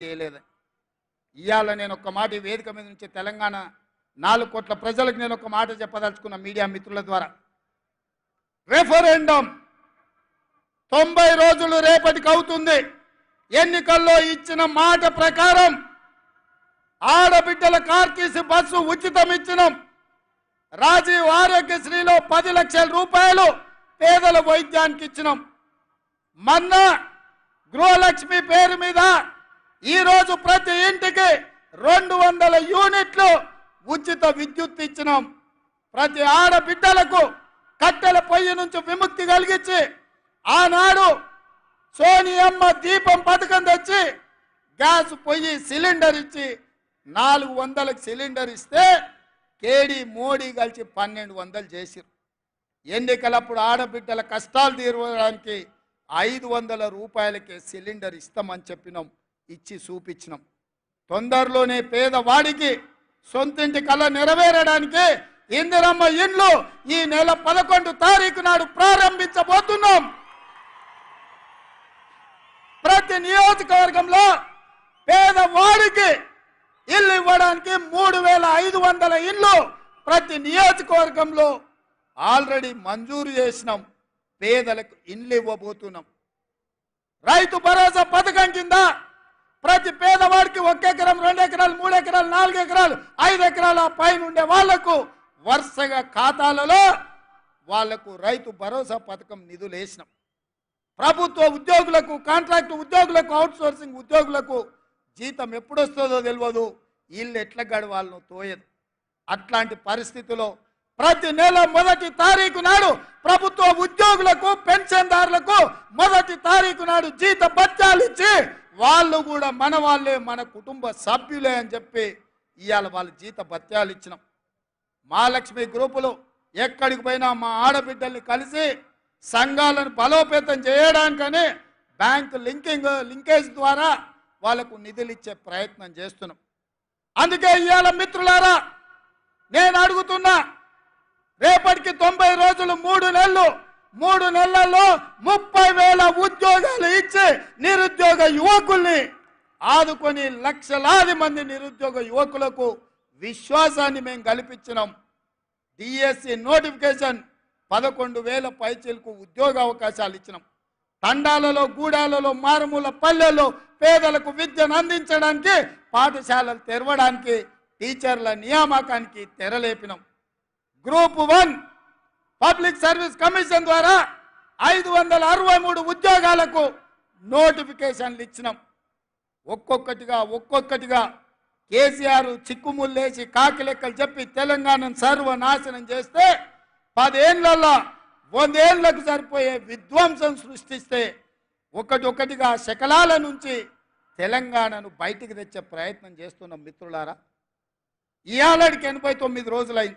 చేయలేదు. ఇవాళ నేను ఒక మాట ఈ వేదిక మీద నుంచి తెలంగాణ 4 కోట్ల ప్రజలకు నేను ఒక మాట చెప్పదలుచుకున్న మీడియా మిత్రుల ద్వారా. రెఫరెండం 90 రోజులు రేపటికి అవుతుంది. ఎన్నికల్లో ఇచ్చిన మాట ప్రకారం ఆడబిడ్డల కార్టీసీ బస్సు ఉచితం ఇచ్చినాం. రాజీవ్ ఆరోగ్యశ్రీలో 10 లక్షల రూపాయలు పేదల వైద్యానికి ఇచ్చినాం. మొన్న గృహలక్ష్మి పేరు మీద ఈరోజు ప్రతి ఇంటికి 200 యూనిట్లు ఉచిత విద్యుత్ ఇచ్చినాం. ప్రతి ఆడబిడ్డలకు కట్టెల పొయ్యి నుంచి విముక్తి కలిగించి ఆనాడు సోనియమ్మ దీపం పథకం తెచ్చి గ్యాస్ పొయ్యి సిలిండర్ ఇచ్చి 400కి సిలిండర్ ఇస్తే కేడీ మోడీ కలిసి 1200 చేసిరు. ఎన్నికలప్పుడు ఆడబిడ్డల కష్టాలు తీరడానికి 500 రూపాయలకే సిలిండర్ ఇస్తామని చెప్పినాం, ఇచ్చి చూపించినాం. తొందరలోనే పేదవాడికి సొంతింటి కళ నెరవేరడానికి ఇందిరమ్మ ఇండ్లు ఈ నెల 11 తారీఖు నాడు ప్రారంభించబోతున్నాం. ప్రతి నియోజకవర్గంలో పేదవాడికి ఇల్లు ఇవ్వడానికి 3500 ఇల్లు ప్రతి నియోజకవర్గంలో ఆల్రెడీ మంజూరు చేసినాం. పేదలకు ఇల్లు ఇవ్వబోతున్నాం. రైతు భరోసా పథకం కింద ప్రతి పేదవాడికి 1 ఎకరం, 2 ఎకరాలు, 3 ఎకరాలు, 4 ఎకరాలు, 5 ఎకరాల పైన ఉండే వాళ్లకు వరుసగా ఖాతాలలో వాళ్లకు రైతు భరోసా పథకం నిధులు వేసినాం. ప్రభుత్వ ఉద్యోగులకు, కాంట్రాక్ట్ ఉద్యోగులకు, అవుట్సోర్సింగ్ ఉద్యోగులకు జీతం ఎప్పుడు వస్తుందో తెలియదు, ఇల్లు ఎట్లా గడవాలనో తోయదు. అట్లాంటి పరిస్థితిలో ప్రతి నెల 1వ తారీఖు నాడు ప్రభుత్వ ఉద్యోగులకు, పెన్షన్దారులకు 1వ తారీఖు నాడు జీత భత్యాలు ఇచ్చి వాళ్ళు కూడా మన వాళ్ళే, మన కుటుంబ సభ్యులే అని చెప్పి ఇవాళ వాళ్ళ జీత భత్యాలు ఇచ్చినాం. మహాలక్ష్మి గ్రూపులు ఎక్కడికి పోయినా మా ఆడబిడ్డల్ని కలిసి సంఘాలను బలోపేతం చేయడానికని బ్యాంకు లింకేజ్ ద్వారా వాళ్ళకు నిధులు ఇచ్చే ప్రయత్నం చేస్తున్నాం. అందుకే ఇవాళ మిత్రులారా నేను అడుగుతున్నా, రేపటికి 90 రోజులు 3 నెలలు, 3 నెలల్లో 30,000 ఉద్యోగాలు ఇచ్చి నిరుద్యోగ యువకుల్ని ఆదుకొని లక్షలాది మంది నిరుద్యోగ యువకులకు విశ్వాసాన్ని మేము కల్పించినాం. డిఎస్సి నోటిఫికేషన్ 11,000 పైచీలకు ఉద్యోగ అవకాశాలు ఇచ్చినాం. తండాలలో, గూడాలలో, మారుమూల పల్లెల్లో పేదలకు విద్యను అందించడానికి పాఠశాలలు తెరవడానికి టీచర్ల నియామకానికి తెరలేపినాం. గ్రూప్ 1 పబ్లిక్ సర్వీస్ కమిషన్ ద్వారా 563 ఉద్యోగాలకు నోటిఫికేషన్లు ఇచ్చినాం. ఒక్కొక్కటిగా కేసీఆర్ చిక్కుముల్లేసి కాకి లెక్కలు చెప్పి తెలంగాణను సర్వనాశనం చేస్తే 10 ఏళ్లలో 100 ఏళ్లకు సరిపోయే విధ్వంసం సృష్టిస్తే ఒకటిగా శకలాల నుంచి తెలంగాణను బయటికి తెచ్చే ప్రయత్నం చేస్తున్నాం. మిత్రులారా, ఇవాళకి 89 రోజులైంది.